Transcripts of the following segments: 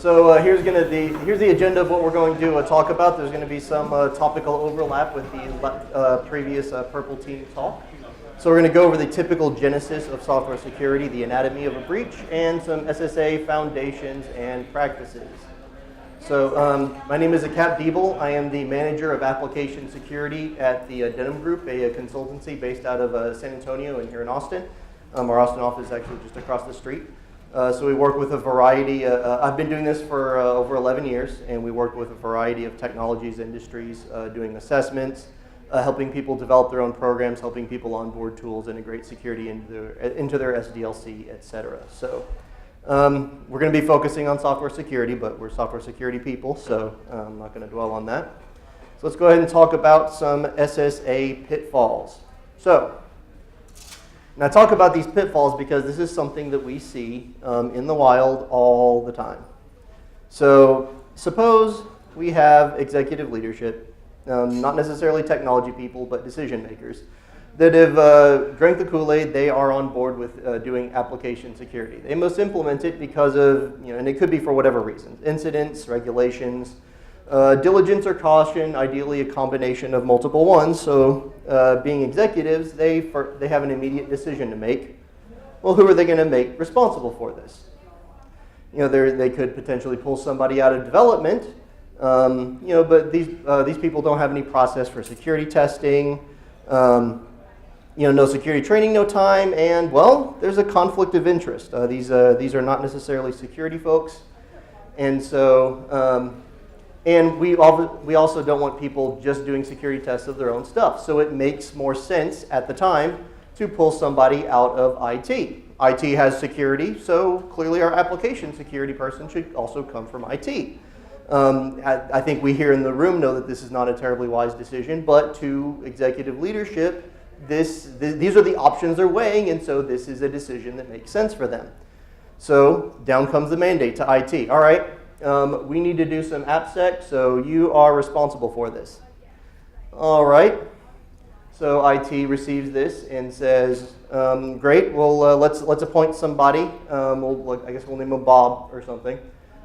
Here's the agenda of what we're going to talk about. There's going to be some topical overlap with the previous purple team talk. So we're going to go over the typical genesis of software security, the anatomy of a breach, and some SSA foundations and practices. So my name is Diebel. I am the manager of application security at the Denim Group, a consultancy based out of San Antonio and here in Austin. Our Austin office is actually just across the street. So we work with a variety, I've been doing this for over 11 years, and we work with a variety of technologies, industries, doing assessments, helping people develop their own programs, helping people onboard tools, integrate security into their SDLC, et cetera. So we're going to be focusing on software security, but we're software security people, so I'm not going to dwell on that. So let's go ahead and talk about some SSA pitfalls. And I talk about these pitfalls because this is something that we see in the wild all the time. So suppose we have executive leadership, not necessarily technology people, but decision makers, that have drank the Kool-Aid. They are on board with doing application security. They must implement it because of, and it could be for whatever reasons, incidents, regulations, diligence or caution, ideally a combination of multiple ones. So being executives, they have an immediate decision to make. Well, who are they going to make responsible for this? They could potentially pull somebody out of development, but these people don't have any process for security testing, no security training, no time, and well, there's a conflict of interest. These are not necessarily security folks, and so. And we also don't want people just doing security tests of their own stuff. So it makes more sense at the time to pull somebody out of IT. IT has security, so clearly our application security person should also come from IT. I think we here in the room know that this is not a terribly wise decision, but to executive leadership, these are the options they're weighing, and so this is a decision that makes sense for them. So down comes the mandate to IT. All right. We need to do some AppSec, so you are responsible for this. All right. So IT receives this and says, great, well, let's appoint somebody. I guess we'll name him Bob or something,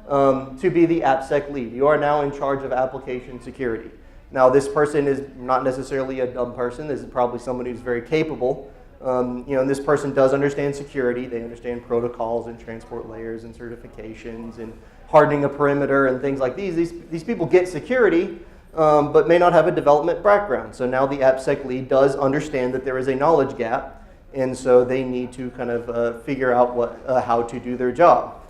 to be the AppSec lead. You are now in charge of application security. Now, this person is not necessarily a dumb person. This is probably someone who's very capable. And this person does understand security. They understand protocols and transport layers and certifications and hardening a perimeter and things like these. These people get security, but may not have a development background. So now the AppSec lead does understand that there is a knowledge gap, and so they need to kind of figure out how to do their job.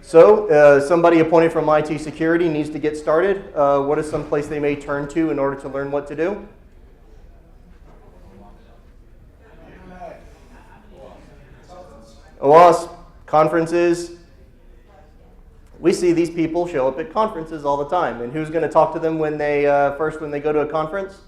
So somebody appointed from IT security needs to get started. What is some place they may turn to in order to learn what to do? OWASP, conferences. We see these people show up at conferences all the time. And who's going to talk to them when they go to a conference?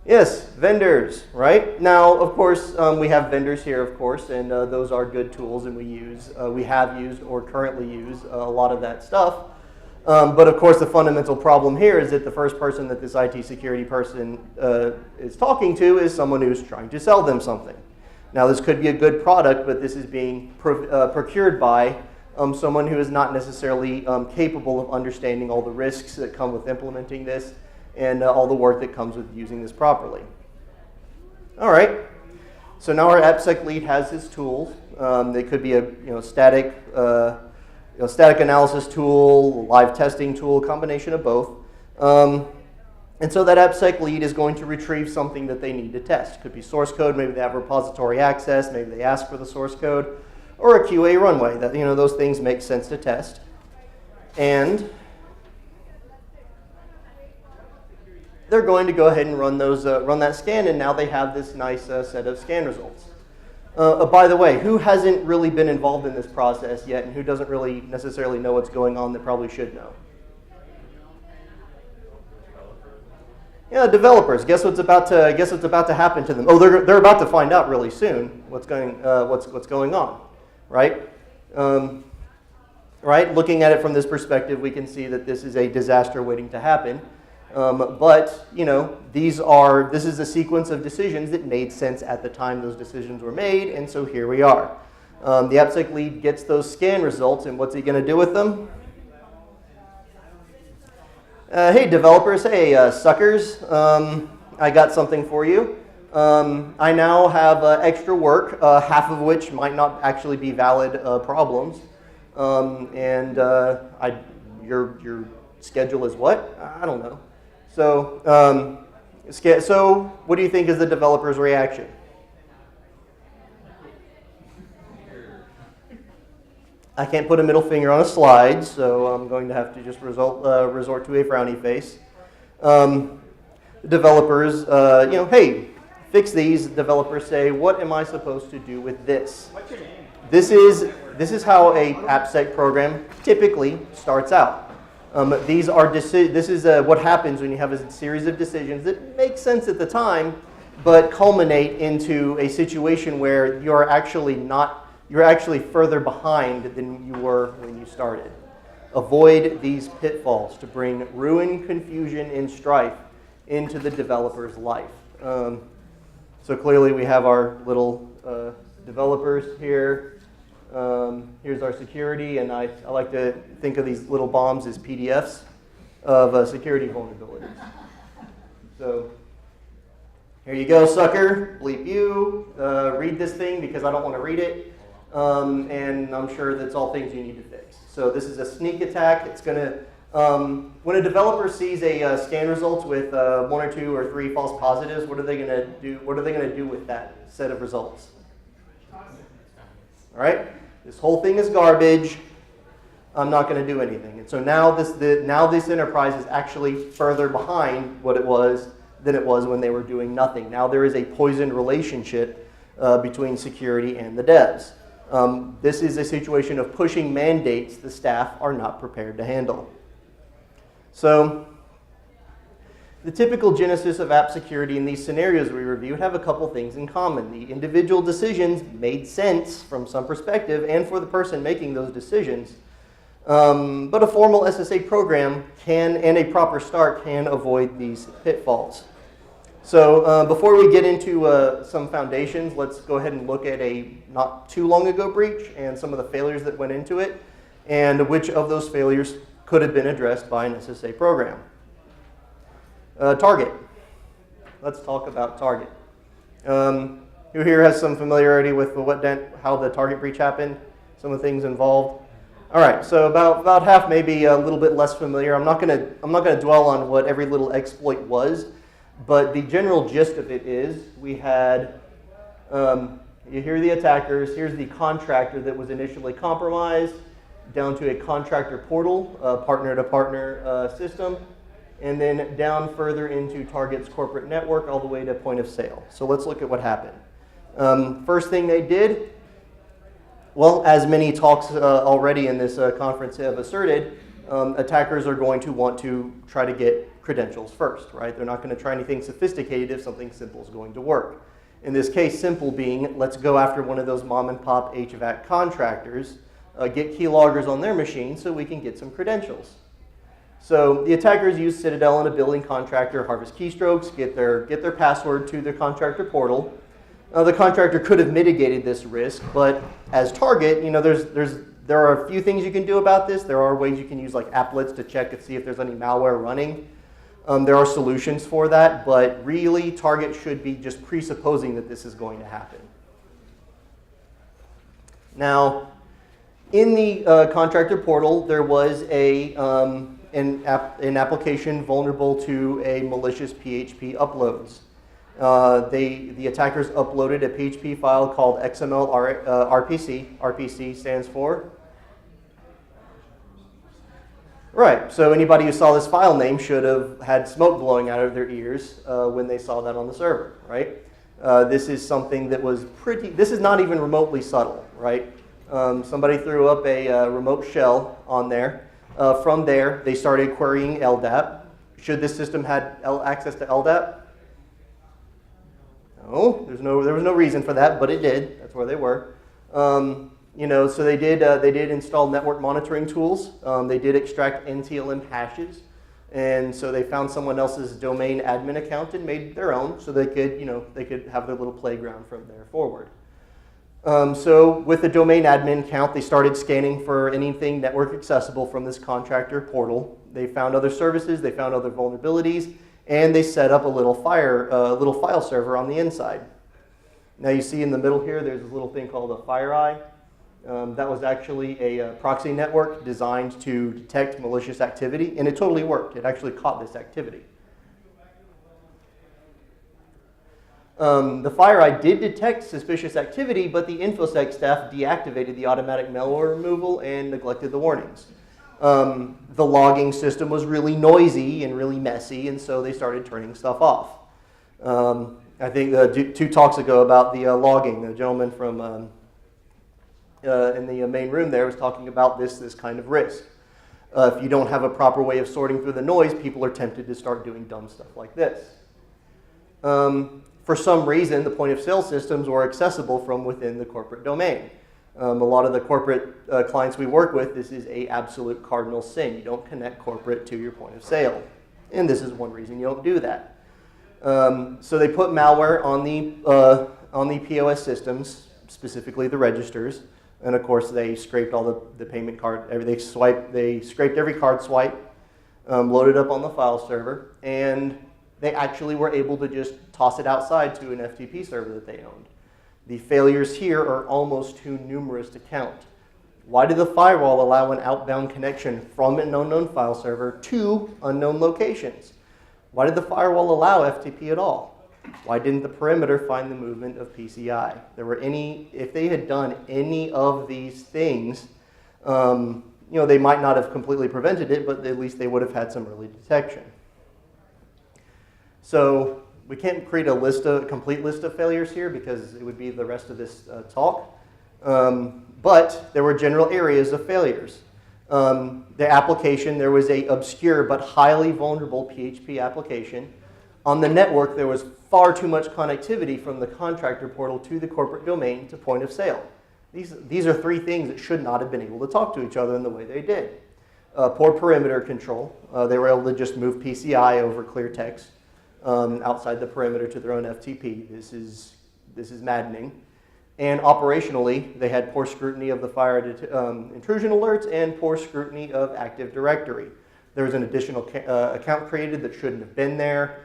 Yes, vendors, right? Now, of course, we have vendors here, of course, and those are good tools, and we have used or currently use a lot of that stuff. But of course, the fundamental problem here is that the first person that this IT security person is talking to is someone who's trying to sell them something. Now, this could be a good product, but this is being procured by someone who is not necessarily capable of understanding all the risks that come with implementing this and all the work that comes with using this properly. All right. So now our AppSec lead has his tools. They could be a static analysis tool, live testing tool, combination of both. And so that AppSec lead is going to retrieve something that they need to test. Could be source code, maybe they have repository access, maybe they ask for the source code, or a QA runway. That, those things make sense to test. And they're going to go ahead and run that scan, and now they have this nice set of scan results. By the way, who hasn't really been involved in this process yet, and who doesn't really necessarily know what's going on that probably should know? Yeah, developers. Guess what's about to happen to them? Oh, they're about to find out really soon what's going on, right? Right. Looking at it from this perspective, we can see that this is a disaster waiting to happen. But this is a sequence of decisions that made sense at the time those decisions were made, and so here we are. The AppSec lead gets those scan results, and what's he going to do with them? Hey, developers, hey, suckers, I got something for you. I now have extra work, half of which might not actually be valid problems. Your schedule is what? I don't know. So, so what do you think is the developer's reaction? I can't put a middle finger on a slide, so I'm going to have to just resort to a frowny face. Developers, hey, fix these. Developers say, what am I supposed to do with this? What's your name? This is how a AppSec program typically starts out. This is what happens when you have a series of decisions that make sense at the time, but culminate into a situation where you're actually further behind than you were when you started. Avoid these pitfalls to bring ruin, confusion, and strife into the developer's life. So clearly we have our little developers here. Here's our security, and I like to think of these little bombs as PDFs of security vulnerabilities. So here you go, sucker, bleep you. Read this thing because I don't want to read it. And I'm sure that's all things you need to fix. So this is a sneak attack. It's going to, when a developer sees a scan results with 1 or 2 or 3 false positives, what are they going to do? What are they going to do with that set of results? All right, this whole thing is garbage. I'm not going to do anything. And so now this enterprise is actually further behind what it was than it was when they were doing nothing. Now there is a poisoned relationship between security and the devs. This is a situation of pushing mandates the staff are not prepared to handle. So the typical genesis of app security in these scenarios we reviewed have a couple things in common. The individual decisions made sense from some perspective and for the person making those decisions. But a formal SSA program and a proper start can avoid these pitfalls. So before we get into some foundations, let's go ahead and look at a not too long ago breach and some of the failures that went into it and which of those failures could have been addressed by an SSA program. Target. Let's talk about Target. Who here has some familiarity with how the Target breach happened? Some of the things involved. All right, so about half, maybe a little bit less familiar. I'm not gonna dwell on what every little exploit was, but the general gist of it is we had. You hear the attackers. Here's the contractor that was initially compromised, down to a contractor portal, partner-to-partner system, and then down further into Target's corporate network all the way to point of sale. So let's look at what happened. First thing they did, well, as many talks already in this conference have asserted, attackers are going to want to try to get credentials first, right? They're not going to try anything sophisticated if something simple is going to work. In this case, simple being, let's go after one of those mom and pop HVAC contractors, get keyloggers on their machine so we can get some credentials. So the attackers use Citadel and a building contractor, harvest keystrokes, get their password to their contractor portal. The contractor could have mitigated this risk, but as target, there are a few things you can do about this. There are ways you can use like applets to check and see if there's any malware running. There are solutions for that, but really target should be just presupposing that this is going to happen. Now, in the contractor portal, there was an application vulnerable to a malicious PHP uploads. The attackers uploaded a PHP file called XML RPC. RPC stands for? Right, so anybody who saw this file name should have had smoke blowing out of their ears when they saw that on the server, right? This is something that was this is not even remotely subtle, right? Somebody threw up a remote shell on there. From there, they started querying LDAP. Should this system had access to LDAP? No, there was no reason for that, but it did. That's where they were. So they did install network monitoring tools. They did extract NTLM hashes, and so they found someone else's domain admin account and made their own, so they could have their little playground from there forward. So with the domain admin count, they started scanning for anything network accessible from this contractor portal. They found other services, they found other vulnerabilities, and they set up a little file server on the inside. Now you see in the middle here, there's this little thing called a FireEye. That was actually a proxy network designed to detect malicious activity, and it totally worked. It actually caught this activity. The FireEye did detect suspicious activity, but the InfoSec staff deactivated the automatic malware removal and neglected the warnings. The logging system was really noisy and really messy, and so they started turning stuff off. I think 2 talks ago about the logging, the gentleman from in the main room there was talking about this kind of risk. If you don't have a proper way of sorting through the noise, people are tempted to start doing dumb stuff like this. For some reason, the point of sale systems were accessible from within the corporate domain. A lot of the corporate clients we work with, this is an absolute cardinal sin. You don't connect corporate to your point of sale. And this is one reason you don't do that. So they put malware on the POS systems, specifically the registers. And of course, they scraped all the payment card. They scraped every card swipe, loaded up on the file server, and they actually were able to just toss it outside to an FTP server that they owned. The failures here are almost too numerous to count. Why did the firewall allow an outbound connection from an unknown file server to unknown locations? Why did the firewall allow FTP at all? Why didn't the perimeter find the movement of PCI? If they had done any of these things, they might not have completely prevented it, but at least they would have had some early detection. So we can't create a complete list of failures here because it would be the rest of this talk. But there were general areas of failures. The application, there was an obscure but highly vulnerable PHP application. On the network, there was far too much connectivity from the contractor portal to the corporate domain to point of sale. These are 3 things that should not have been able to talk to each other in the way they did. Poor perimeter control. They were able to just move PCI over clear text outside the perimeter to their own FTP. This is maddening. And operationally, they had poor scrutiny of the fire intrusion alerts and poor scrutiny of Active Directory. There was an additional account created that shouldn't have been there.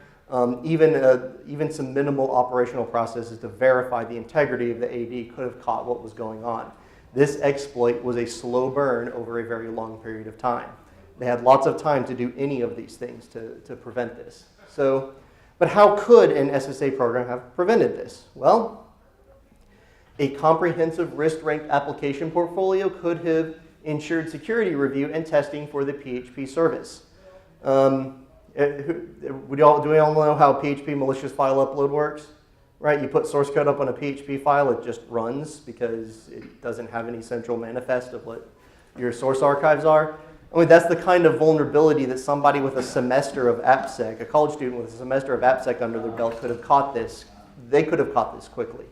Even some minimal operational processes to verify the integrity of the AD could have caught what was going on. This exploit was a slow burn over a very long period of time. They had lots of time to do any of these things to prevent this. But how could an SSA program have prevented this? Well, a comprehensive risk-ranked application portfolio could have ensured security review and testing for the PHP service. Do we all know how PHP malicious file upload works? Right? You put source code up on a PHP file, it just runs because it doesn't have any central manifest of what your source archives are. I mean, that's the kind of vulnerability that somebody with a semester of AppSec, a college student with a semester of AppSec under their belt could have caught this. They could have caught this quickly.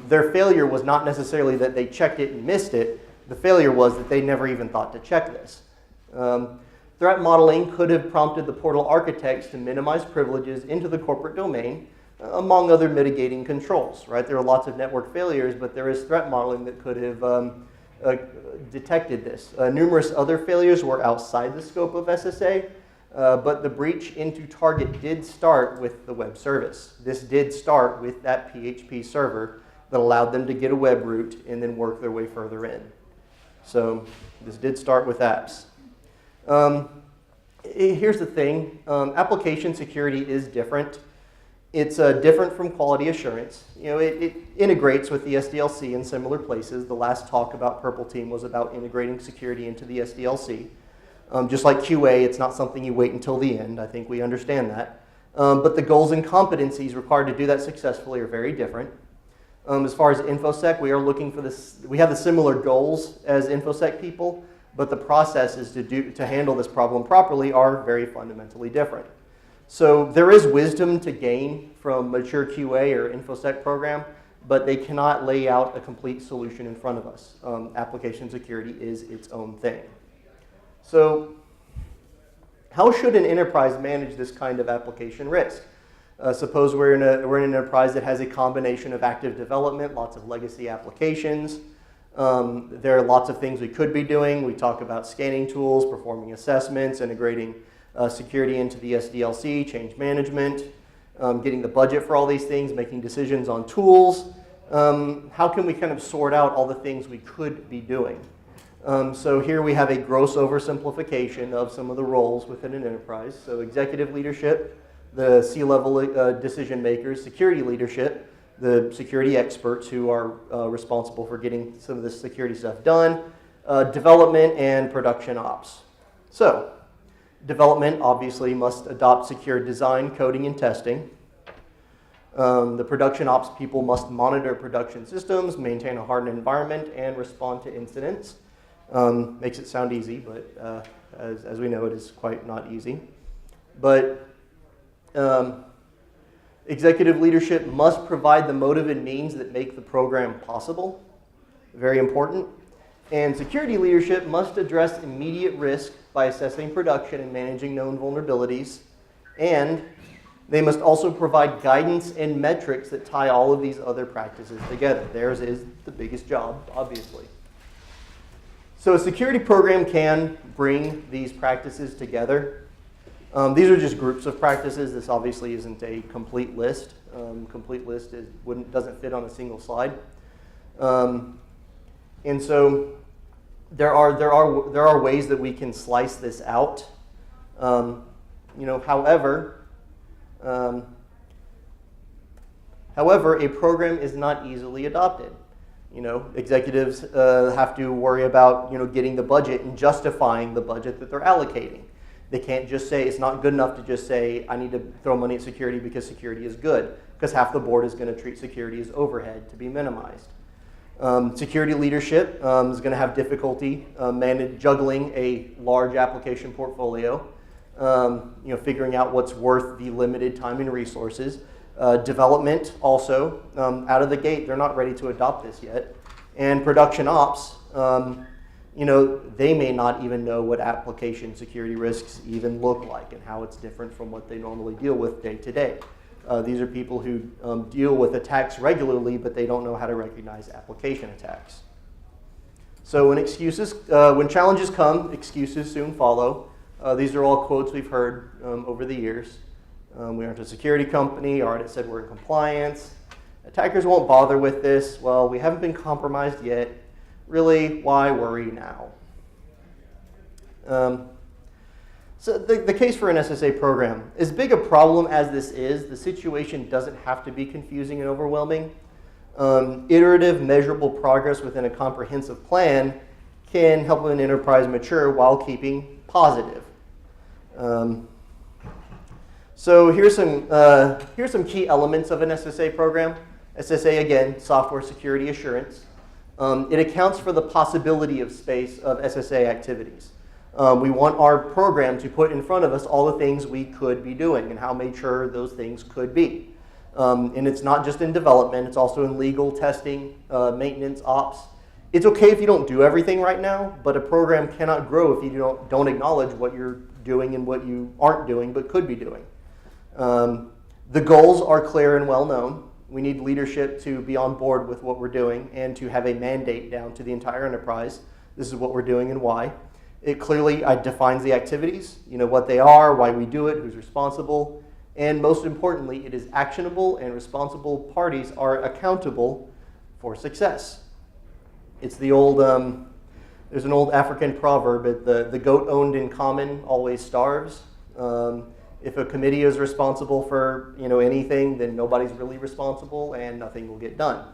Their failure was not necessarily that they checked it and missed it. The failure was that they never even thought to check this. Threat modeling could have prompted the portal architects to minimize privileges into the corporate domain, among other mitigating controls. Right? There are lots of network failures, but there is threat modeling that could have detected this. Numerous other failures were outside the scope of SSA, but the breach into target did start with the web service. This did start with that PHP server that allowed them to get a web root and then work their way further in. So this did start with apps. Here's the thing. Application security is different. It's different from quality assurance. It integrates with the SDLC in similar places. The last talk about Purple Team was about integrating security into the SDLC. Just like QA, it's not something you wait until the end. I think we understand that. But the goals and competencies required to do that successfully are very different. As far as InfoSec, we are looking for this. We have the similar goals as InfoSec people, but the processes to handle this problem properly are very fundamentally different. So there is wisdom to gain from mature QA or InfoSec program, but they cannot lay out a complete solution in front of us. Application security is its own thing. So how should an enterprise manage this kind of application risk? Suppose we're in an enterprise that has a combination of active development, lots of legacy applications. There are lots of things we could be doing. We talk about scanning tools, performing assessments, integrating security into the SDLC, change management, getting the budget for all these things, making decisions on tools. How can we kind of sort out all the things we could be doing? So here we have a gross oversimplification of some of the roles within an enterprise. So executive leadership, the C-level decision makers, security leadership, the security experts who are responsible for getting some of this security stuff done, development and production ops. So development obviously must adopt secure design, coding, and testing. The production ops people must monitor production systems, maintain a hardened environment, and respond to incidents. Makes it sound easy, but as we know, it is quite not easy. But executive leadership must provide the motive and means that make the program possible. Very important. And security leadership must address immediate risk by assessing production and managing known vulnerabilities. And they must also provide guidance and metrics that tie all of these other practices together. Theirs is the biggest job, obviously. So a security program can bring these practices together. These are just groups of practices. This obviously isn't a complete list. Complete list doesn't fit on a single slide. And so there are ways that we can slice this out. However, a program is not easily adopted. Executives have to worry about getting the budget and justifying the budget that they're allocating. They can't just say, it's not good enough to just say, I need to throw money at security because security is good, because half the board is going to treat security as overhead to be minimized. Security leadership is going to have difficulty juggling a large application portfolio, figuring out what's worth the limited time and resources. Development also, out of the gate, they're not ready to adopt this yet. And production ops, they may not even know what application security risks even look like and how it's different from what they normally deal with day to day. These are people who deal with attacks regularly, but they don't know how to recognize application attacks. So when challenges come, excuses soon follow. These are all quotes we've heard over the years. We aren't a security company. Our audit said we're in compliance. Attackers won't bother with this. Well, we haven't been compromised yet. Really, why worry now? So the case for an SSA program, as big a problem as this is, the situation doesn't have to be confusing and overwhelming. Iterative, measurable progress within a comprehensive plan can help an enterprise mature while keeping positive. So here's some key elements of an SSA program. SSA, again, software security assurance. It accounts for the possibility of space of SSA activities. We want our program to put in front of us all the things we could be doing and how mature those things could be. And it's not just in development, it's also in legal, testing, maintenance, ops. It's okay if you don't do everything right now, but a program cannot grow if you don't acknowledge what you're doing and what you aren't doing but could be doing. The goals are clear and well known. We need leadership to be on board with what we're doing and to have a mandate down to the entire enterprise. This is what we're doing and why. It clearly defines the activities, what they are, why we do it, who's responsible, and most importantly, it is actionable and responsible parties are accountable for success. It's the old, there's an old African proverb, the goat owned in common always starves. If a committee is responsible for anything, then nobody's really responsible and nothing will get done.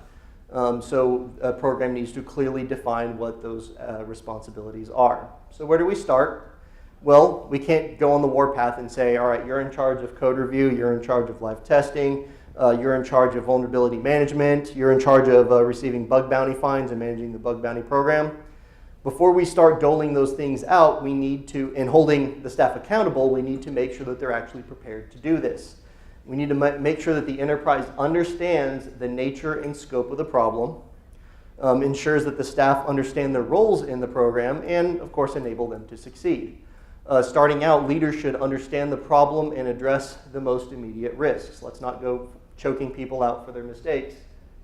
So a program needs to clearly define what those responsibilities are. So where do we start? Well, we can't go on the warpath and say, all right, you're in charge of code review, you're in charge of live testing, you're in charge of vulnerability management, you're in charge of receiving bug bounty fines and managing the bug bounty program. Before we start doling those things out, we need to, and holding the staff accountable, we need to make sure that they're actually prepared to do this. We need to make sure that the enterprise understands the nature and scope of the problem, ensures that the staff understand their roles in the program, and of course enable them to succeed. Starting out, leaders should understand the problem and address the most immediate risks. Let's not go choking people out for their mistakes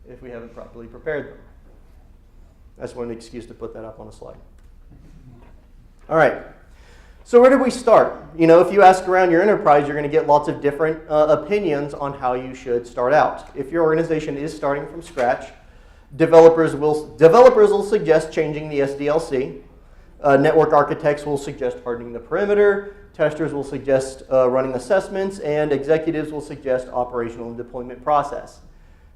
if we haven't properly prepared them. That's one excuse to put that up on a slide. All right. So where do we start? You know, if you ask around your enterprise, you're going to get lots of different opinions on how you should start out. If your organization is starting from scratch, developers will suggest changing the SDLC. Network architects will suggest hardening the perimeter. Testers will suggest running assessments, and executives will suggest operational and deployment process.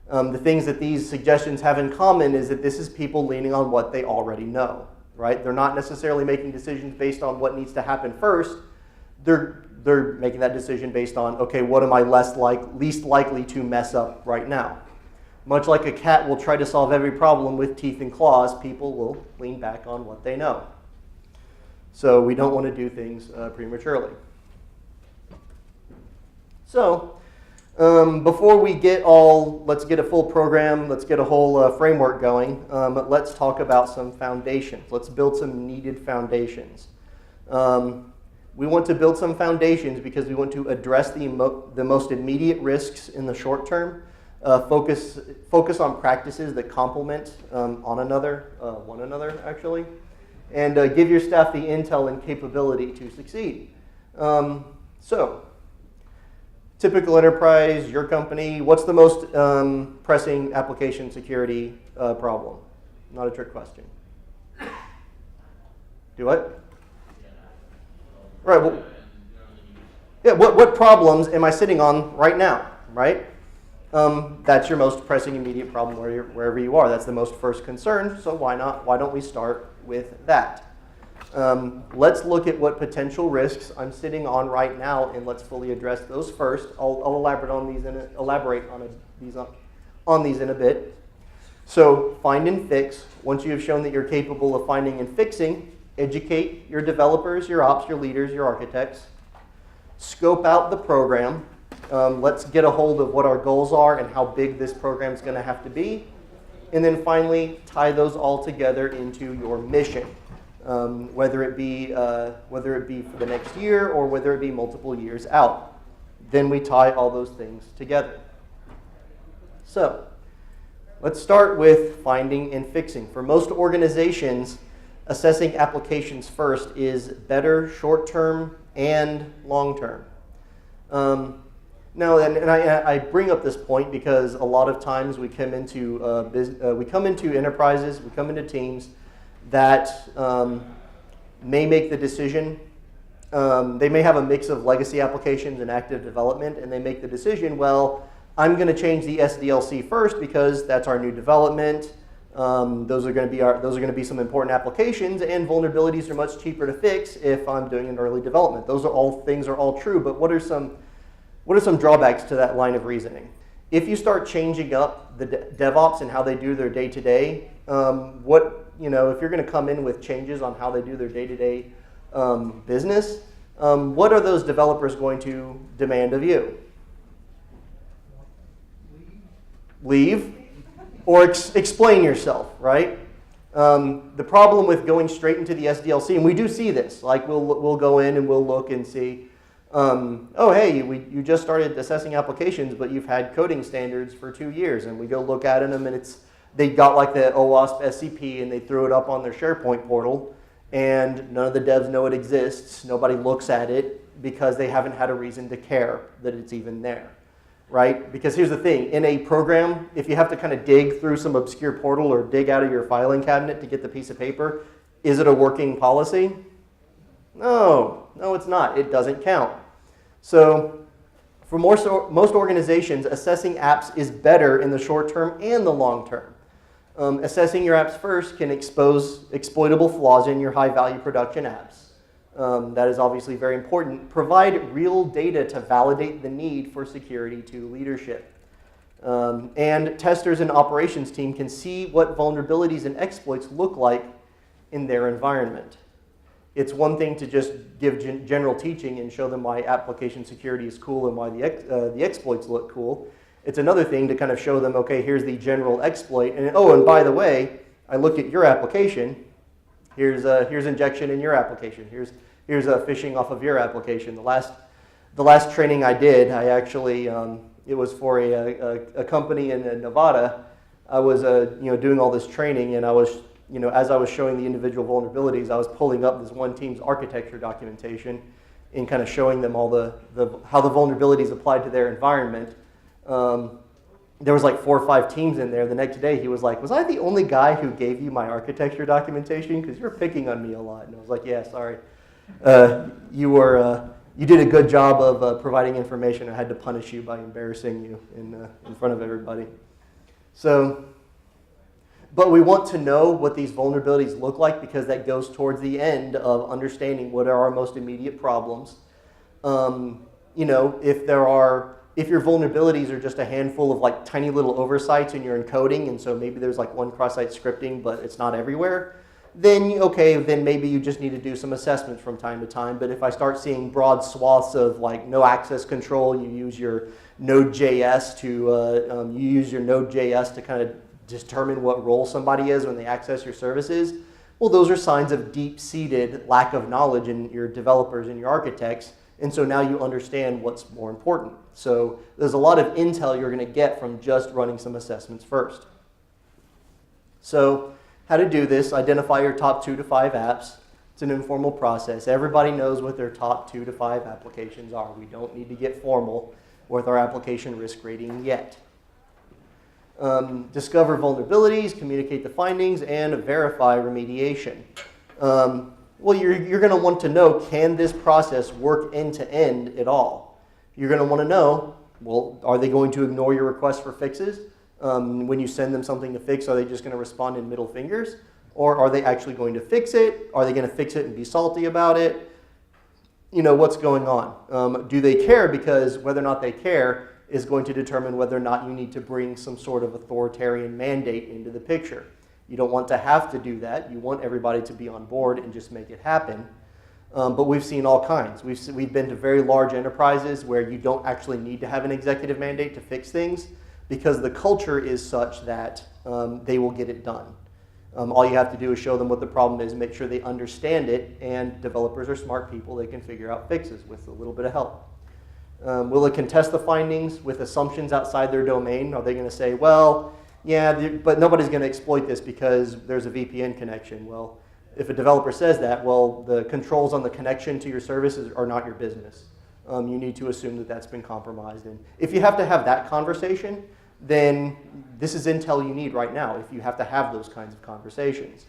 The things that these suggestions have in common is that this is people leaning on what they already know. Right? They're not necessarily making decisions based on what needs to happen first. They're making that decision based on, okay, what am I least likely to mess up right now? Much like a cat will try to solve every problem with teeth and claws, people will lean back on what they know. So we don't want to do things prematurely. So before we let's get a full program, let's get a whole framework going, let's talk about some foundations. Let's build some needed foundations. We want to build some foundations because we want to address the most immediate risks in the short term, focus on practices that complement one another actually, and give your staff the intel and capability to succeed. Typical enterprise, your company, what's the most pressing application security problem? Not a trick question. Do what? Right. Well, yeah. What problems am I sitting on right now? Right. That's your most pressing immediate problem wherever you are. That's the most first concern. So why not? Why don't we start with that? Let's look at what potential risks I'm sitting on right now, and let's fully address those first. I'll elaborate on these in a bit. So find and fix. Once you have shown that you're capable of finding and fixing, educate your developers, your ops, your leaders, your architects. Scope out the program. Let's get a hold of what our goals are and how big this program is going to have to be. And then finally, tie those all together into your mission. Whether it be for the next year or whether it be multiple years out. Then we tie all those things together. So let's start with finding and fixing. For most organizations, assessing applications first is better short-term and long-term. Now, and I bring up this point because a lot of times we come into enterprises, we come into teams that may make the decision. They may have a mix of legacy applications and active development, and they make the decision, well, I'm going to change the SDLC first because that's our new development. Those are going to be some important applications, and vulnerabilities are much cheaper to fix if I'm doing an early development. Those are all true, but what are some drawbacks to that line of reasoning? If you start changing up the DevOps and how they do their day-to-day, if you're going to come in with changes on how they do their day-to-day business, what are those developers going to demand of you? Leave or explain yourself, right? The problem with going straight into the SDLC, and we do see this, like we'll go in and we'll look and see, oh, hey, you just started assessing applications, but you've had coding standards for 2 years, and we go look at them, and they got like the OWASP SCP, and they threw it up on their SharePoint portal, and none of the devs know it exists. Nobody looks at it because they haven't had a reason to care that it's even there, right? Because here's the thing. In a program, if you have to kind of dig through some obscure portal or dig out of your filing cabinet to get the piece of paper, is it a working policy? No, it's not. It doesn't count. So for most organizations, assessing apps is better in the short term and the long term. Assessing your apps first can expose exploitable flaws in your high-value production apps. That is obviously very important. Provide real data to validate the need for security to leadership. And testers and operations team can see what vulnerabilities and exploits look like in their environment. It's one thing to just give general teaching and show them why application security is cool and why the exploits look cool. It's another thing to kind of show them, okay, here's the general exploit, and oh, and by the way, I looked at your application. Here's injection in your application. here's a phishing off of your application. The last training I did, I actually, it was for a company in Nevada. I was doing all this training, and I was, as I was showing the individual vulnerabilities, I was pulling up this one team's architecture documentation and kind of showing them all how the vulnerabilities applied to their environment. There was like 4 or 5 teams in there. The next day he was like, was I the only guy who gave you my architecture documentation? Because you're picking on me a lot. And I was like, yeah, sorry. You did a good job of providing information. I had to punish you by embarrassing you in front of everybody. So, but we want to know what these vulnerabilities look like because that goes towards the end of understanding what are our most immediate problems. If your vulnerabilities are just a handful of like tiny little oversights in your encoding, and so maybe there's like one cross-site scripting, but it's not everywhere, then maybe you just need to do some assessments from time to time. But if I start seeing broad swaths of like no access control, you use your Node.js to kind of determine what role somebody is when they access your services. Well, those are signs of deep-seated lack of knowledge in your developers and your architects. And so now you understand what's more important. So there's a lot of intel you're going to get from just running some assessments first. So how to do this: identify your top 2 to 5 apps. It's an informal process. Everybody knows what their top 2 to 5 applications are. We don't need to get formal with our application risk rating yet. Discover vulnerabilities, communicate the findings, and verify remediation. Well, you're going to want to know, can this process work end to end at all? You're going to want to know, well, are they going to ignore your request for fixes? When you send them something to fix, are they just going to respond in middle fingers? Or are they actually going to fix it? Are they going to fix it and be salty about it? What's going on? Do they care? Because whether or not they care is going to determine whether or not you need to bring some sort of authoritarian mandate into the picture. You don't want to have to do that. You want everybody to be on board and just make it happen. But we've seen all kinds. We've been to very large enterprises where you don't actually need to have an executive mandate to fix things because the culture is such that they will get it done. All you have to do is show them what the problem is, make sure they understand it, and developers are smart people. They can figure out fixes with a little bit of help. Will they contest the findings with assumptions outside their domain? Are they going to say, well, yeah, but nobody's going to exploit this because there's a VPN connection? Well, if a developer says that, well, the controls on the connection to your services are not your business. You need to assume that that's been compromised. And if you have to have that conversation, then this is intel you need right now if you have to have those kinds of conversations.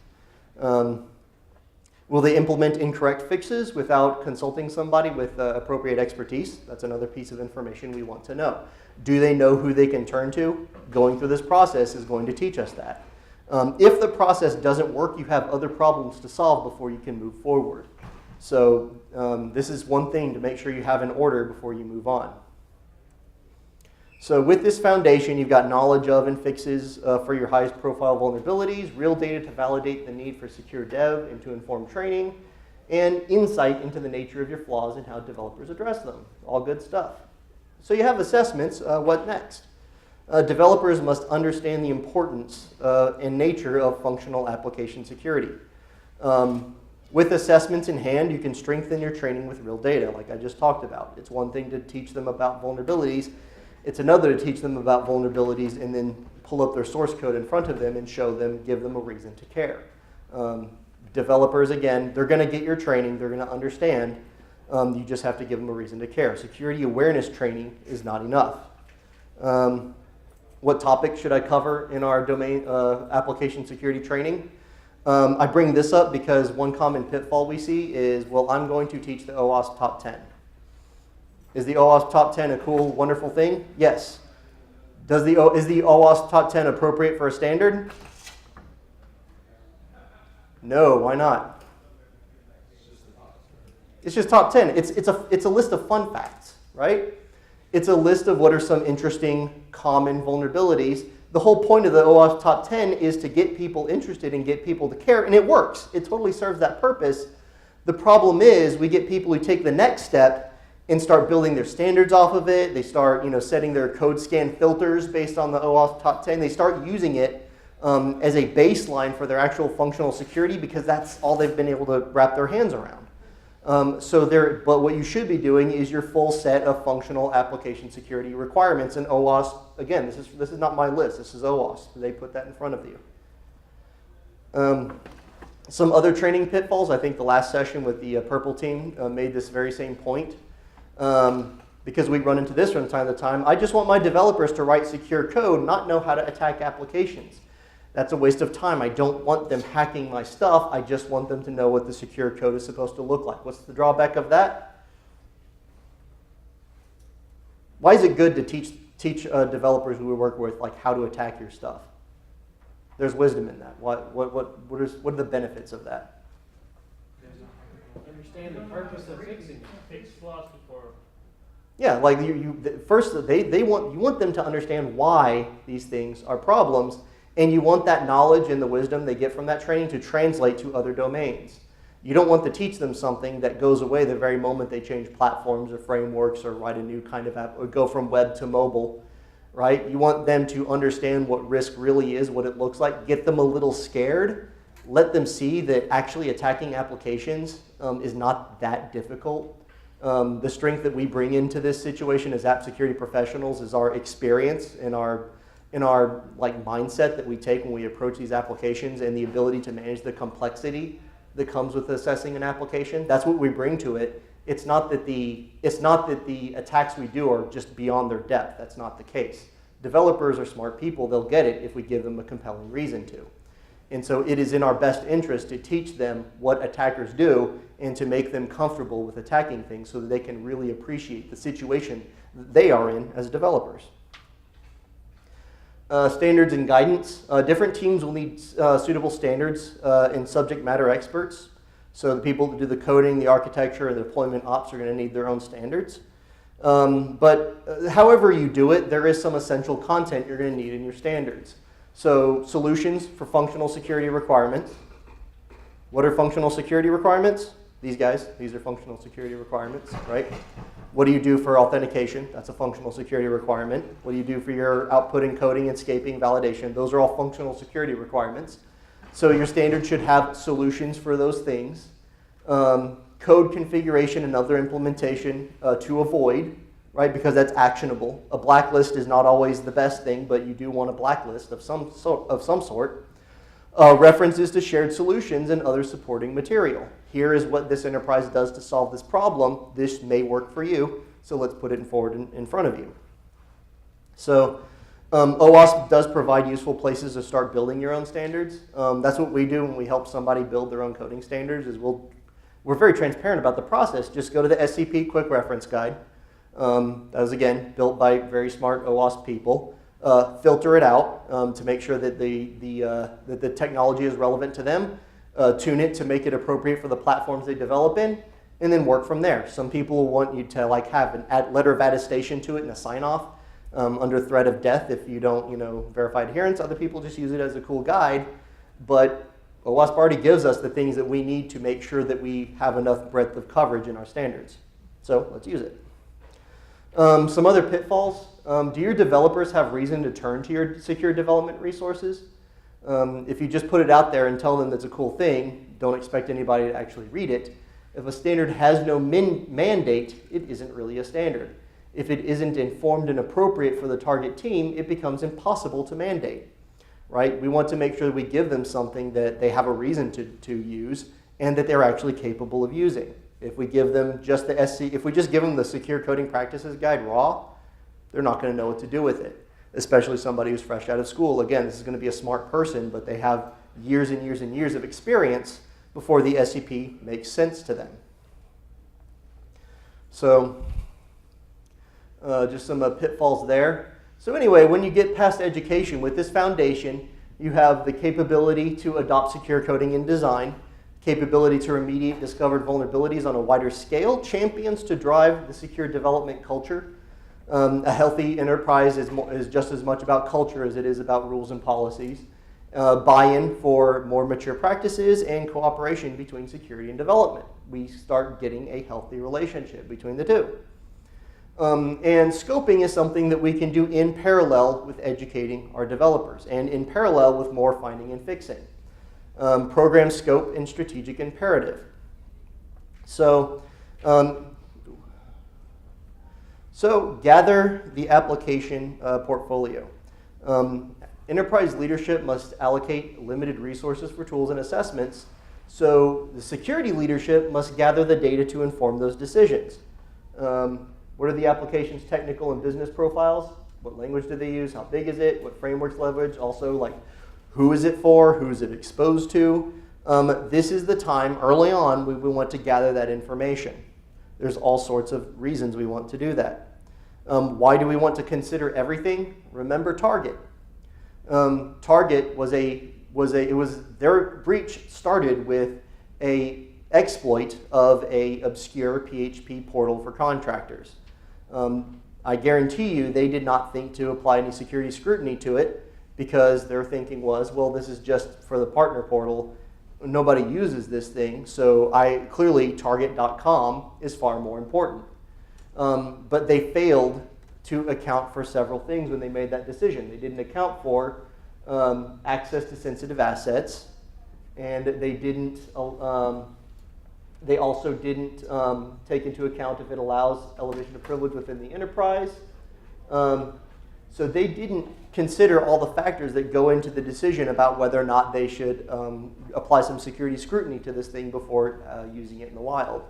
Will they implement incorrect fixes without consulting somebody with appropriate expertise? That's another piece of information we want to know. Do they know who they can turn to? Going through this process is going to teach us that. If the process doesn't work, you have other problems to solve before you can move forward. So this is one thing to make sure you have in order before you move on. So with this foundation, you've got knowledge of and fixes for your highest profile vulnerabilities, real data to validate the need for secure dev and to inform training, and insight into the nature of your flaws and how developers address them. All good stuff. So you have assessments. What next? Developers must understand the importance and nature of functional application security. With assessments in hand, you can strengthen your training with real data, like I just talked about. It's one thing to teach them about vulnerabilities. It's another to teach them about vulnerabilities and then pull up their source code in front of them and show them, give them a reason to care. Developers, again, they're going to get your training. They're going to understand. You just have to give them a reason to care. Security awareness training is not enough. What topics should I cover in our domain application security training? I bring this up because one common pitfall we see is, well, I'm going to teach the OWASP top 10. Is the OWASP top 10 a cool, wonderful thing? Yes. Is the OWASP top 10 appropriate for a standard? No, why not? It's just top 10. It's a list of fun facts, right? It's a list of what are some interesting common vulnerabilities. The whole point of the OWASP top 10 is to get people interested and get people to care, and it works. It totally serves that purpose. The problem is we get people who take the next step and start building their standards off of it. They start setting their code scan filters based on the OWASP top 10. They start using it as a baseline for their actual functional security because that's all they've been able to wrap their hands around. But what you should be doing is your full set of functional application security requirements. And OWASP, again, this is not my list. This is OWASP. They put that in front of you. Some other training pitfalls. I think the last session with the purple team made this very same point. Because we run into this from time to time. I just want my developers to write secure code, not know how to attack applications. That's a waste of time. I don't want them hacking my stuff. I just want them to know what the secure code is supposed to look like. What's the drawback of that? Why is it good to teach developers who we work with like how to attack your stuff? There's wisdom in that. What are the benefits of that? Understand the purpose of fixing it. Fix flaws before. Yeah, like first you want them to understand why these things are problems. And you want that knowledge and the wisdom they get from that training to translate to other domains. You don't want to teach them something that goes away the very moment they change platforms or frameworks or write a new kind of app or go from web to mobile, right? You want them to understand what risk really is, what it looks like, get them a little scared, let them see that actually attacking applications is not that difficult. The strength that we bring into this situation as app security professionals is our experience and our like mindset that we take when we approach these applications and the ability to manage the complexity that comes with assessing an application. That's what we bring to it. It's not that the attacks we do are just beyond their depth. That's not the case. Developers are smart people. They'll get it if we give them a compelling reason to. And so it is in our best interest to teach them what attackers do and to make them comfortable with attacking things so that they can really appreciate the situation that they are in as developers. Standards and guidance. Different teams will need suitable standards and subject matter experts. So the people that do the coding, the architecture, and the deployment ops are going to need their own standards. But however you do it, there is some essential content you're going to need in your standards. So solutions for functional security requirements. What are functional security requirements? These guys, these are functional security requirements, right? What do you do for authentication? That's a functional security requirement. What do you do for your output encoding, escaping, validation? Those are all functional security requirements. So your standard should have solutions for those things. Code configuration and other implementation to avoid, right? Because that's actionable. A blacklist is not always the best thing, but you do want a blacklist of some sort. References to shared solutions and other supporting material. Here is what this enterprise does to solve this problem. This may work for you, so let's put it forward in front of you. So OWASP does provide useful places to start building your own standards. That's what we do when we help somebody build their own coding standards. We're very transparent about the process. Just go to the SCP Quick Reference Guide. That was, again, built by very smart OWASP people. Filter it out to make sure that the technology is relevant to them. Tune it to make it appropriate for the platforms they develop in, and then work from there. Some people will want you to like have an letter of attestation to it and a sign-off under threat of death if you don't verify adherence. Other people just use it as a cool guide, but OWASP already gives us the things that we need to make sure that we have enough breadth of coverage in our standards. So let's use it. Some other pitfalls. Do your developers have reason to turn to your secure development resources? If you just put it out there and tell them that's a cool thing, don't expect anybody to actually read it. If a standard has no mandate, it isn't really a standard. If it isn't informed and appropriate for the target team, it becomes impossible to mandate, right? We want to make sure that we give them something that they have a reason to use and that they're actually capable of using. If we give them just if we just give them the Secure Coding Practices Guide raw, they're not going to know what to do with it, especially somebody who's fresh out of school. Again, this is going to be a smart person, but they have years and years and years of experience before the SCP makes sense to them. So just some pitfalls there. So anyway, when you get past education with this foundation, you have the capability to adopt secure coding in design, capability to remediate discovered vulnerabilities on a wider scale, champions to drive the secure development culture. A healthy enterprise is just as much about culture as it is about rules and policies. Buy-in for more mature practices and cooperation between security and development. We start getting a healthy relationship between the two. And scoping is something that we can do in parallel with educating our developers and in parallel with more finding and fixing. Program scope and strategic imperative. So, so gather the application portfolio. Enterprise leadership must allocate limited resources for tools and assessments, so the security leadership must gather the data to inform those decisions. What are the application's technical and business profiles? What language do they use? How big is it? What frameworks leverage? Also, like, who is it for? Who is it exposed to? This is the time early on we want to gather that information. There's all sorts of reasons we want to do that. Why do we want to consider everything? Remember Target. Target their breach started with a exploit of a obscure PHP portal for contractors. I guarantee you they did not think to apply any security scrutiny to it because their thinking was, well, this is just for the partner portal. Nobody uses this thing, so clearly target.com is far more important. But they failed to account for several things when they made that decision. They didn't account for access to sensitive assets, and they also didn't take into account if it allows elevation of privilege within the enterprise. So they didn't consider all the factors that go into the decision about whether or not they should apply some security scrutiny to this thing before using it in the wild.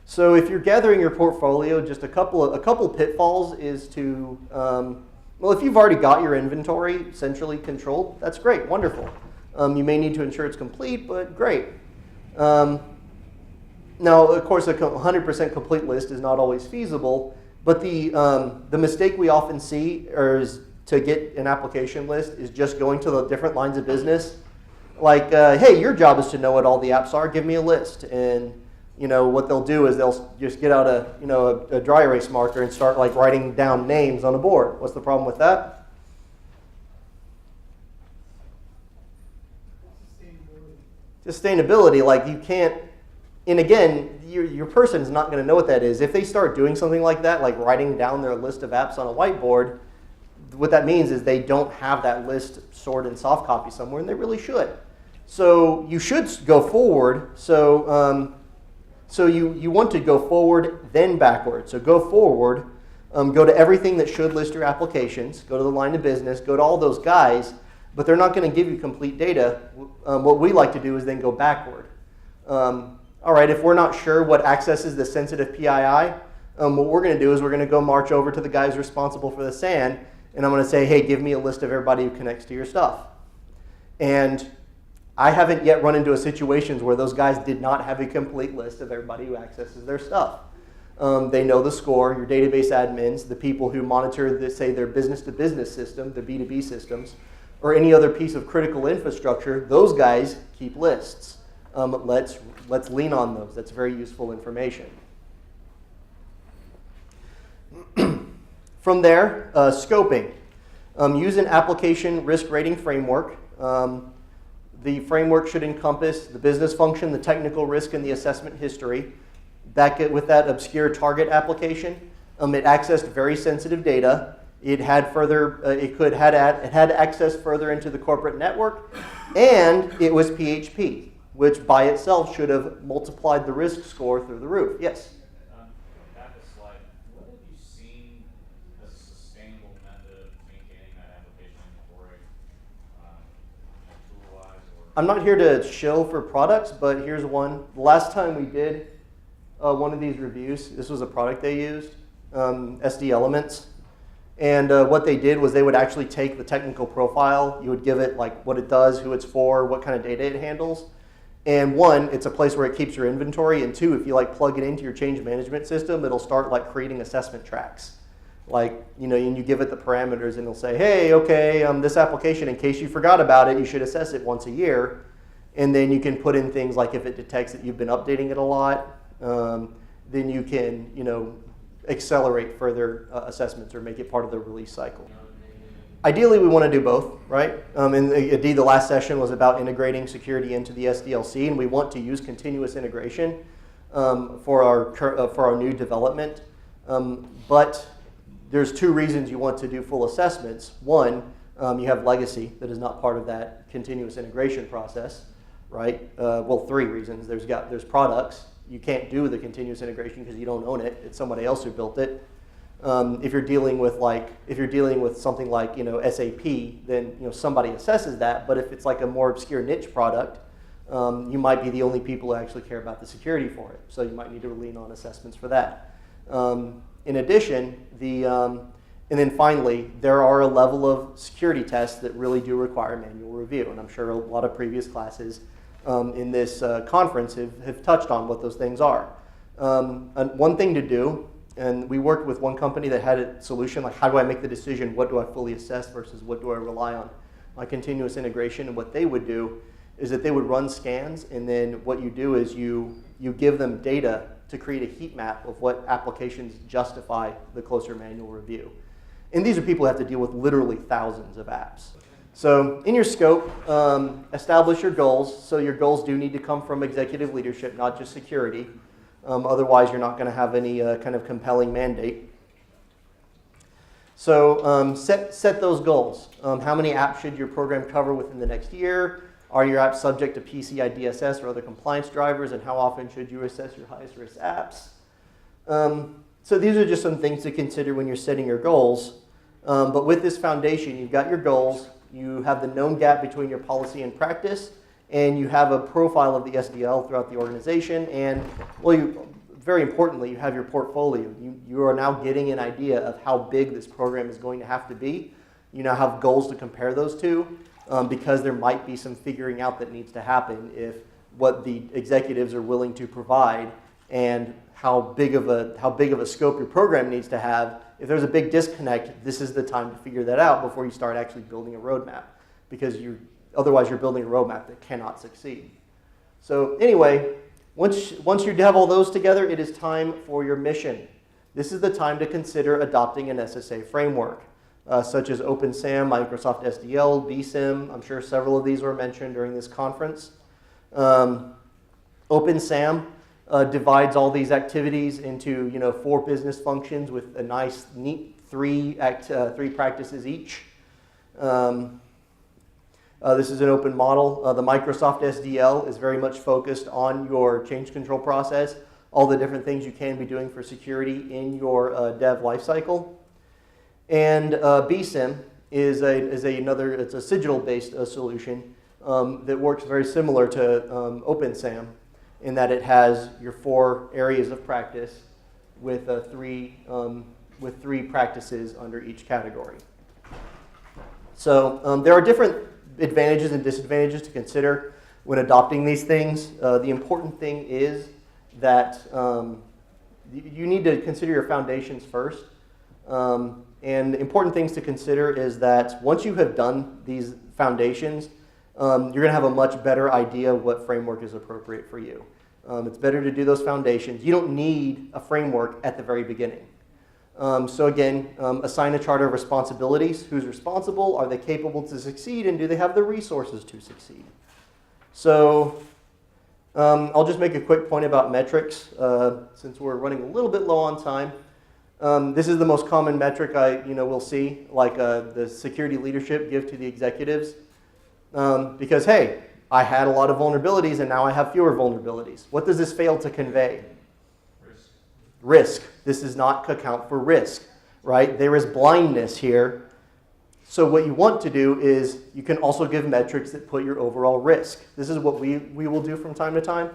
So if you're gathering your portfolio, just a couple pitfalls is to, well, if you've already got your inventory centrally controlled, that's great, wonderful. You may need to ensure it's complete, but great. Now, of course, a 100% complete list is not always feasible, but the mistake we often see is to get an application list is just going to the different lines of business. Like, hey, your job is to know what all the apps are, give me a list. And what they'll do is they'll just get out a dry erase marker and start like writing down names on a board. What's the problem with that? Sustainability, like you can't, and again, your person's not going to know what that is. If they start doing something like that, like writing down their list of apps on a whiteboard, what that means is they don't have that list stored in soft copy somewhere, and they really should. So you should go forward. So you want to go forward, then backward. So go forward, go to everything that should list your applications, go to the line of business, go to all those guys, but they're not going to give you complete data. What we like to do is then go backward. All right, if we're not sure what accesses the sensitive PII, what we're going to do is we're going to go march over to the guys responsible for the SAN, and I'm going to say, hey, give me a list of everybody who connects to your stuff. And I haven't yet run into situations where those guys did not have a complete list of everybody who accesses their stuff. They know the score, your database admins, the people who monitor, say, their business-to-business system, the B2B systems, or any other piece of critical infrastructure. Those guys keep lists. Let's lean on those. That's very useful information. From there, scoping. Use an application risk rating framework. The framework should encompass the business function, the technical risk, and the assessment history. With that obscure target application, it accessed very sensitive data. It had access further into the corporate network, and it was PHP, which by itself should have multiplied the risk score through the roof. Yes? Back a slide. What have you seen as a sustainable method of maintaining that application inventory, tool-wise? I'm not here to shill for products, but here's one. The last time we did one of these reviews, this was a product they used, SD Elements. And what they did was they would actually take the technical profile. You would give it like what it does, who it's for, what kind of data it handles. And one, it's a place where it keeps your inventory. And two, if you like plug it into your change management system, it'll start like creating assessment tracks. Like, and you give it the parameters and it'll say, hey, okay, this application, in case you forgot about it, you should assess it once a year. And then you can put in things like if it detects that you've been updating it a lot, then you can, accelerate further assessments or make it part of the release cycle. Ideally, we want to do both, right? And indeed, the last session was about integrating security into the SDLC, and we want to use continuous integration for our new development. But there's two reasons you want to do full assessments. One, you have legacy that is not part of that continuous integration process, right? Well, 3 reasons. There's products. You can't do the continuous integration because you don't own it. It's somebody else who built it. If you're dealing with something like SAP, then somebody assesses that. But if it's like a more obscure niche product, you might be the only people who actually care about the security for it. So you might need to lean on assessments for that. In addition, and then finally, there are a level of security tests that really do require manual review. And I'm sure a lot of previous classes in this conference have touched on what those things are. And one thing to do, and we worked with one company that had a solution, like how do I make the decision, what do I fully assess versus what do I rely on? My continuous integration, and what they would do is that they would run scans, and then what you do is you give them data to create a heat map of what applications justify the closer manual review. And these are people who have to deal with literally thousands of apps. So in your scope, establish your goals. So your goals do need to come from executive leadership, not just security. Otherwise, you're not going to have any kind of compelling mandate. So set those goals. How many apps should your program cover within the next year? Are your apps subject to PCI DSS or other compliance drivers? And how often should you assess your highest risk apps? So these are just some things to consider when you're setting your goals. But with this foundation, you've got your goals. You have the known gap between your policy and practice. And you have a profile of the SDL throughout the organization. And, well, very importantly, you have your portfolio. You are now getting an idea of how big this program is going to have to be. You now have goals to compare those to, because there might be some figuring out that needs to happen if what the executives are willing to provide and how big of a scope your program needs to have. If there's a big disconnect, this is the time to figure that out before you start actually building a roadmap, because otherwise you're building a roadmap that cannot succeed. So anyway, once you have all those together, it is time for your mission. This is the time to consider adopting an SSA framework, such as OpenSAMM, Microsoft SDL, BESIMM. I'm sure several of these were mentioned during this conference. OpenSAMM divides all these activities into 4 business functions with a nice, neat 3 practices each. This is an open model. The Microsoft SDL is very much focused on your change control process, all the different things you can be doing for security in your dev lifecycle. And BSIMM is another, it's a sigil-based solution that works very similar to OpenSAMM in that it has your 4 areas of practice with 3 practices under each category. So there are different advantages and disadvantages to consider when adopting these things. The important thing is that you need to consider your foundations first. And important things to consider is that once you have done these foundations, you're going to have a much better idea of what framework is appropriate for you. It's better to do those foundations. You don't need a framework at the very beginning. So again, assign a charter of responsibilities. Who's responsible? Are they capable to succeed? And do they have the resources to succeed? So I'll just make a quick point about metrics since we're running a little bit low on time. This is the most common metric we'll see, like the security leadership give to the executives. Because, hey, I had a lot of vulnerabilities and now I have fewer vulnerabilities. What does this fail to convey? Risk. This does not account for risk, right? There is blindness here. So what you want to do is you can also give metrics that put your overall risk. This is what we will do from time to time.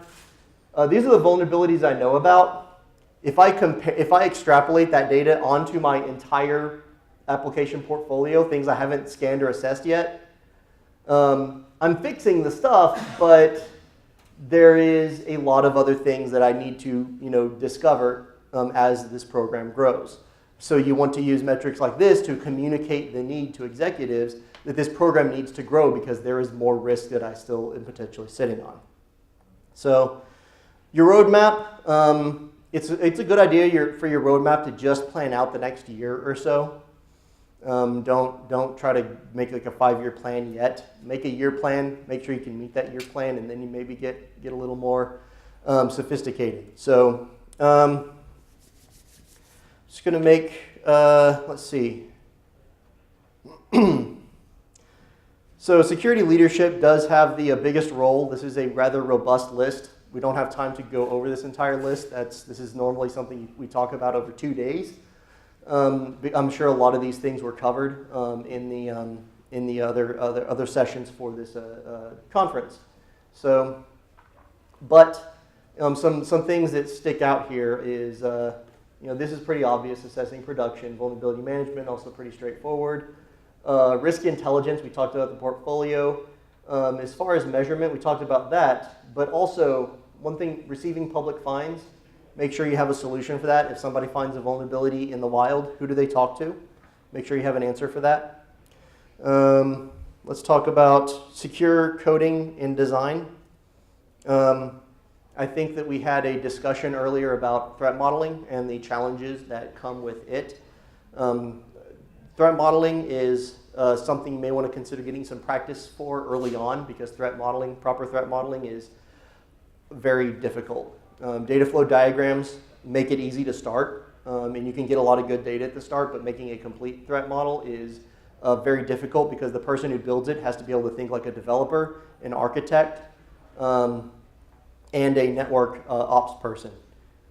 These are the vulnerabilities I know about. If I extrapolate that data onto my entire application portfolio, things I haven't scanned or assessed yet, I'm fixing the stuff, but there is a lot of other things that I need to discover as this program grows. So you want to use metrics like this to communicate the need to executives that this program needs to grow because there is more risk that I still am potentially sitting on. So your roadmap, it's a good idea for your roadmap to just plan out the next year or so. Don't try to make like a 5-year plan yet. Make a year plan. Make sure you can meet that year plan, and then you maybe get a little more sophisticated. So just going to make, let's see. So security leadership does have the biggest role. This is a rather robust list. We don't have time to go over this entire list. This is normally something we talk about over 2 days. I'm sure a lot of these things were covered in the other sessions for this conference. So, but some things that stick out here is, this is pretty obvious: assessing production, vulnerability management, also pretty straightforward. Risk intelligence, we talked about the portfolio. As far as measurement, we talked about that, but also one thing, receiving public fines. Make sure you have a solution for that. If somebody finds a vulnerability in the wild, who do they talk to? Make sure you have an answer for that. Let's talk about secure coding and design. I think that we had a discussion earlier about threat modeling and the challenges that come with it. Threat modeling is something you may want to consider getting some practice for early on, because proper threat modeling is very difficult. Data flow diagrams make it easy to start, and you can get a lot of good data at the start, but making a complete threat model is very difficult, because the person who builds it has to be able to think like a developer, an architect, and a network ops person.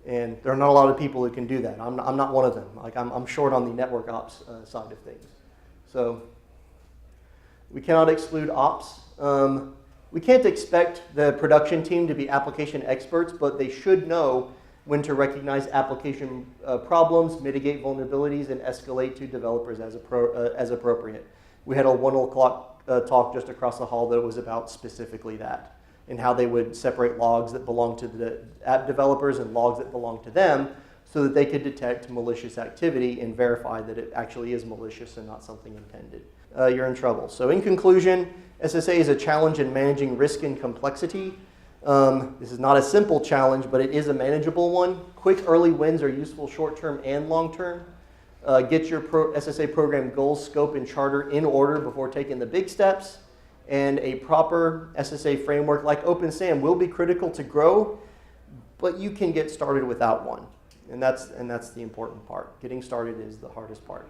And there are not a lot of people who can do that. I'm not one of them. Like I'm short on the network ops side of things. So we cannot exclude ops. We can't expect the production team to be application experts, but they should know when to recognize application problems, mitigate vulnerabilities, and escalate to developers as appropriate. We had a 1 o'clock talk just across the hall that was about specifically that, and how they would separate logs that belong to the app developers and logs that belong to them, so that they could detect malicious activity and verify that it actually is malicious and not something intended. You're in trouble. So in conclusion, SSA is a challenge in managing risk and complexity. This is not a simple challenge, but it is a manageable one. Quick early wins are useful short-term and long-term. Get your SSA program goals, scope, and charter in order before taking the big steps. And a proper SSA framework like OpenSAMM will be critical to grow, but you can get started without one. And that's the important part. Getting started is the hardest part.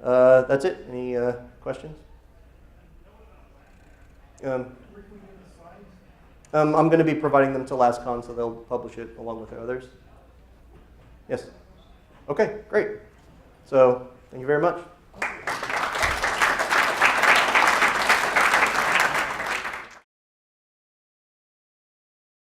That's it. Any questions? I'm going to be providing them to LastCon, so they'll publish it along with the others. Yes? Okay, great. So thank you very much.